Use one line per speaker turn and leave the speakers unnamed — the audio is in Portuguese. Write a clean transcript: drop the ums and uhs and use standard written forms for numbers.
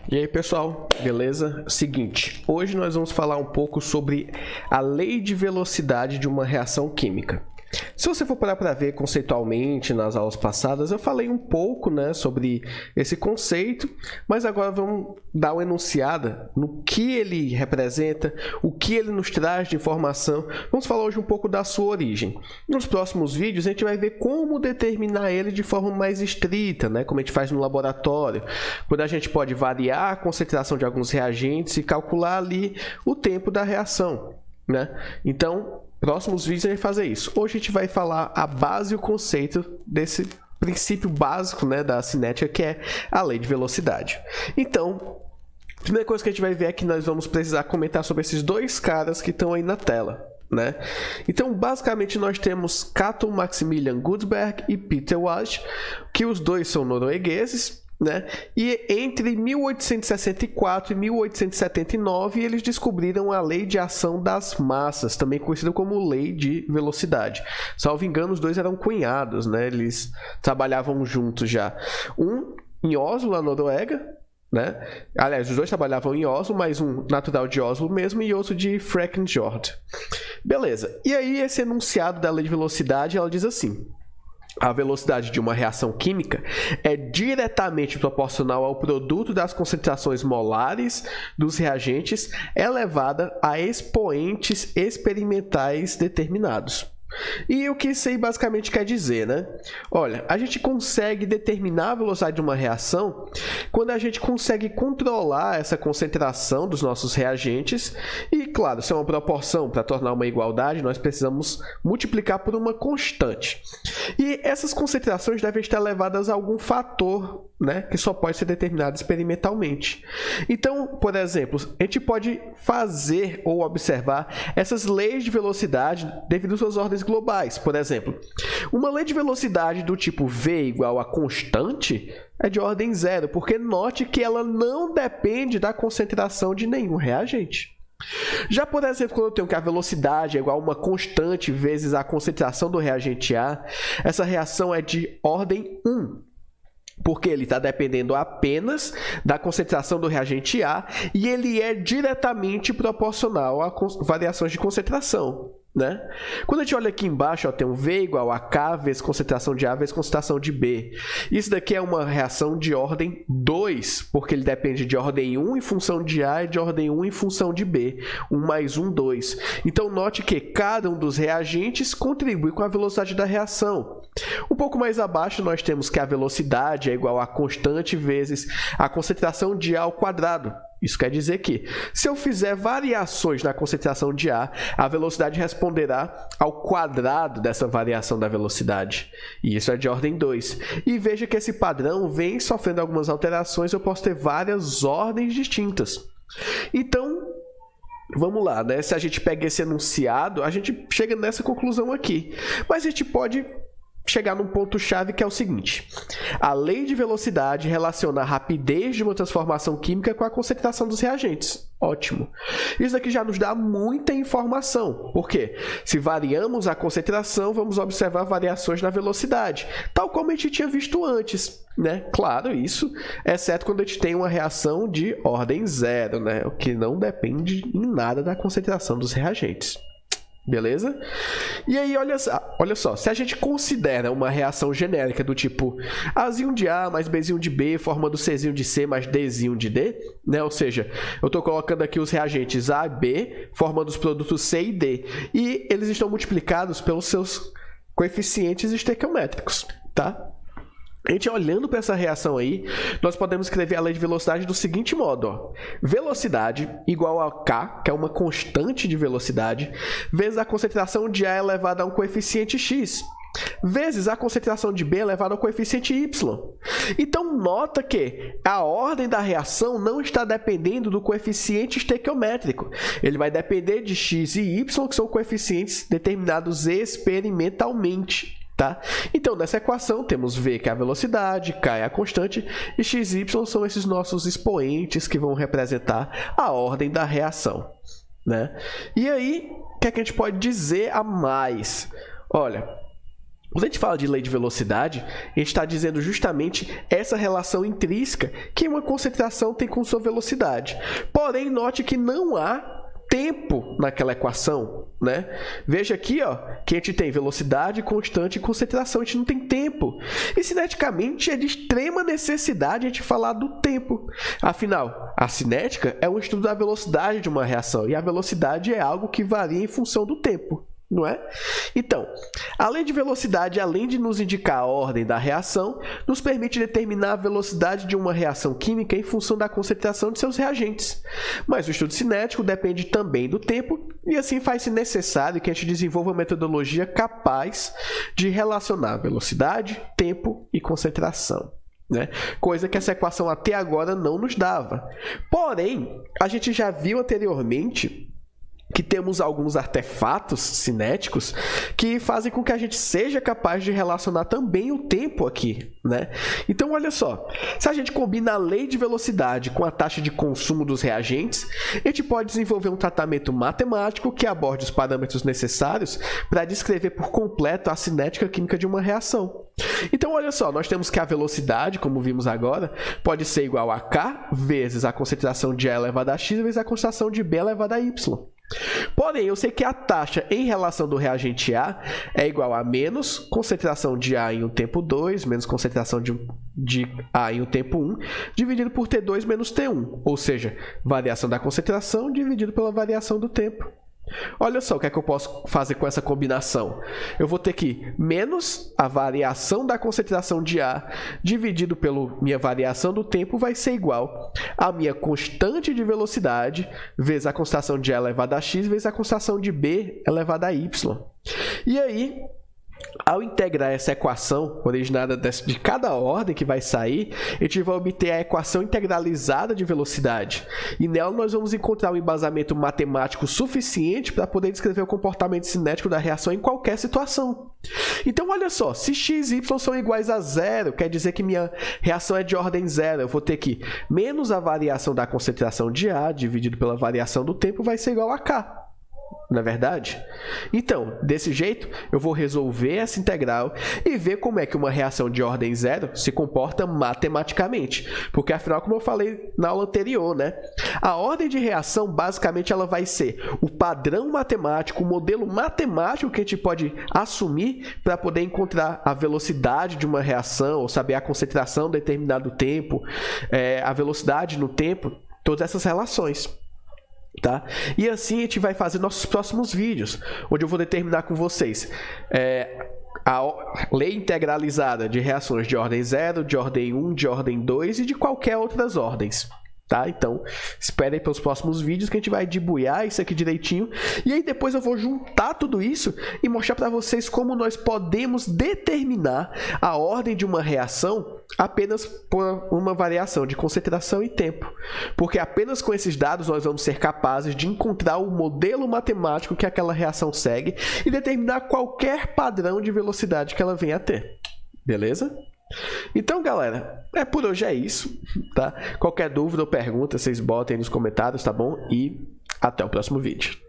E aí pessoal, beleza? Seguinte, hoje nós vamos falar um pouco sobre a lei de velocidade de uma reação química. Se você for parar para ver conceitualmente nas aulas passadas, eu falei um pouco, sobre esse conceito, mas agora vamos dar uma enunciada no que ele representa, o que ele nos traz de informação. Vamos falar hoje um pouco da sua origem. Nos próximos vídeos a gente vai ver como determinar ele de forma mais estrita, como a gente faz no laboratório, quando a gente pode variar a concentração de alguns reagentes e calcular ali o tempo da reação. Então, próximos vídeos a gente vai fazer isso. Hoje a gente vai falar a base e o conceito desse princípio básico da cinética, que é a lei de velocidade. Então, a primeira coisa que a gente vai ver é que nós vamos precisar comentar sobre esses dois caras que estão aí na tela. Então, basicamente, nós temos Cato Maximilian Guldberg e Peter Waj, que os dois são noruegueses. E entre 1864 e 1879 eles descobriram a lei de ação das massas, também conhecida como lei de velocidade. Salvo engano, os dois eram cunhados, eles trabalhavam juntos já. Um em Oslo, na Noruega, aliás, os dois trabalhavam em Oslo, mas um natural de Oslo mesmo e outro de Frekkenjord. Beleza, e aí esse enunciado da lei de velocidade, ela diz assim: a velocidade de uma reação química é diretamente proporcional ao produto das concentrações molares dos reagentes elevada a expoentes experimentais determinados. E o que isso aí basicamente quer dizer, Olha, a gente consegue determinar a velocidade de uma reação quando a gente consegue controlar essa concentração dos nossos reagentes e, claro, se é uma proporção para tornar uma igualdade, nós precisamos multiplicar por uma constante. E essas concentrações devem estar levadas a algum fator, que só pode ser determinado experimentalmente. Então, por exemplo, a gente pode fazer ou observar essas leis de velocidade devido às suas ordens globais. Por exemplo, uma lei de velocidade do tipo V igual a constante é de ordem zero, porque note que ela não depende da concentração de nenhum reagente. Já, por exemplo, quando eu tenho que a velocidade é igual a uma constante vezes a concentração do reagente A, essa reação é de ordem 1. Porque ele está dependendo apenas da concentração do reagente A e ele é diretamente proporcional a variações de concentração. Quando a gente olha aqui embaixo, tem um V igual a K vezes concentração de A vezes concentração de B. Isso daqui é uma reação de ordem 2, porque ele depende de ordem 1 em função de A e de ordem 1 em função de B. 1 mais 1, 2. Então, note que cada um dos reagentes contribui com a velocidade da reação. Um pouco mais abaixo, nós temos que a velocidade é igual a constante vezes a concentração de A ao quadrado. Isso quer dizer que, se eu fizer variações na concentração de A, a velocidade responderá ao quadrado dessa variação da velocidade. E isso é de ordem 2. E veja que esse padrão vem sofrendo algumas alterações, eu posso ter várias ordens distintas. Então, vamos lá, Se a gente pega esse enunciado, a gente chega nessa conclusão aqui. Mas a gente pode chegar num ponto-chave que é o seguinte: a lei de velocidade relaciona a rapidez de uma transformação química com a concentração dos reagentes. Ótimo. Isso aqui já nos dá muita informação. Por quê? Se variamos a concentração, vamos observar variações na velocidade, tal como a gente tinha visto antes. Claro, isso, exceto quando a gente tem uma reação de ordem zero, o que não depende em nada da concentração dos reagentes. Beleza? E aí, olha só, se a gente considera uma reação genérica do tipo Azinho de A mais Bzinho de B formando Czinho de C mais Dzinho de D, ou seja, eu estou colocando aqui os reagentes A e B formando os produtos C e D, e eles estão multiplicados pelos seus coeficientes estequiométricos, tá? A gente olhando para essa reação aí, nós podemos escrever a lei de velocidade do seguinte modo: velocidade igual a K, que é uma constante de velocidade, vezes a concentração de A elevada a um coeficiente x, vezes a concentração de B elevada ao coeficiente y. Então, nota que a ordem da reação não está dependendo do coeficiente estequiométrico. Ele vai depender de x e y, que são coeficientes determinados experimentalmente. Então, nessa equação, temos V, que é a velocidade, K é a constante, e x e y são esses nossos expoentes que vão representar a ordem da reação. E aí, o que a gente pode dizer a mais? Olha, Quando a gente fala de lei de velocidade, a gente está dizendo justamente essa relação intrínseca que uma concentração tem com sua velocidade. Porém, note que não há tempo naquela equação, né? Veja aqui, ó, que a gente tem velocidade constante e concentração, a gente não tem tempo. E cineticamente é de extrema necessidade a gente falar do tempo. Afinal, a cinética é um estudo da velocidade de uma reação, e a velocidade é algo que varia em função do tempo, não é? Então, a lei de velocidade, além de nos indicar a ordem da reação, nos permite determinar a velocidade de uma reação química em função da concentração de seus reagentes. Mas o estudo cinético depende também do tempo, e assim faz-se necessário que a gente desenvolva uma metodologia capaz de relacionar velocidade, tempo e concentração, né? Coisa que essa equação até agora não nos dava. Porém, a gente já viu anteriormente que temos alguns artefatos cinéticos que fazem com que a gente seja capaz de relacionar também o tempo aqui, né? Então, olha só, se a gente combina a lei de velocidade com a taxa de consumo dos reagentes, a gente pode desenvolver um tratamento matemático que aborde os parâmetros necessários para descrever por completo a cinética química de uma reação. Então, olha só, nós temos que a velocidade, como vimos agora, pode ser igual a K vezes a concentração de A elevado a X vezes a concentração de B elevado a Y. Porém, eu sei que a taxa em relação do reagente A é igual a menos concentração de A em um tempo 2, menos concentração de A em um tempo 1, dividido por T2 menos T1, ou seja, variação da concentração dividido pela variação do tempo. Olha só o que é que eu posso fazer com essa combinação. Eu vou ter que menos a variação da concentração de A dividido pela minha variação do tempo vai ser igual a minha constante de velocidade vezes a concentração de A elevada a X vezes a concentração de B elevada a Y. E aí, ao integrar essa equação originada de cada ordem que vai sair, a gente vai obter a equação integralizada de velocidade. E nela nós vamos encontrar um embasamento matemático suficiente para poder descrever o comportamento cinético da reação em qualquer situação. Então, olha só, se x e y são iguais a zero, quer dizer que minha reação é de ordem zero. Eu vou ter que menos a variação da concentração de A dividido pela variação do tempo vai ser igual a K. Não é verdade? Então, desse jeito, eu vou resolver essa integral e ver como é que uma reação de ordem zero se comporta matematicamente. Porque, afinal, como eu falei na aula anterior, né? A ordem de reação, basicamente, ela vai ser o padrão matemático, o modelo matemático que a gente pode assumir para poder encontrar a velocidade de uma reação, ou saber a concentração de determinado tempo, a velocidade no tempo, todas essas relações. Tá? E assim a gente vai fazer nossos próximos vídeos, onde eu vou determinar com vocês a lei integralizada de reações de ordem 0, de ordem 1, de ordem 2 e de qualquer outras ordens. Tá? Então, esperem pelos próximos vídeos que a gente vai debuiar isso aqui direitinho. E aí depois eu vou juntar tudo isso e mostrar para vocês como nós podemos determinar a ordem de uma reação apenas por uma variação de concentração e tempo. Porque apenas com esses dados nós vamos ser capazes de encontrar o modelo matemático que aquela reação segue e determinar qualquer padrão de velocidade que ela venha a ter. Beleza? Então, galera, por hoje é isso, tá? Qualquer dúvida ou pergunta, vocês botem nos comentários, tá bom? E até o próximo vídeo.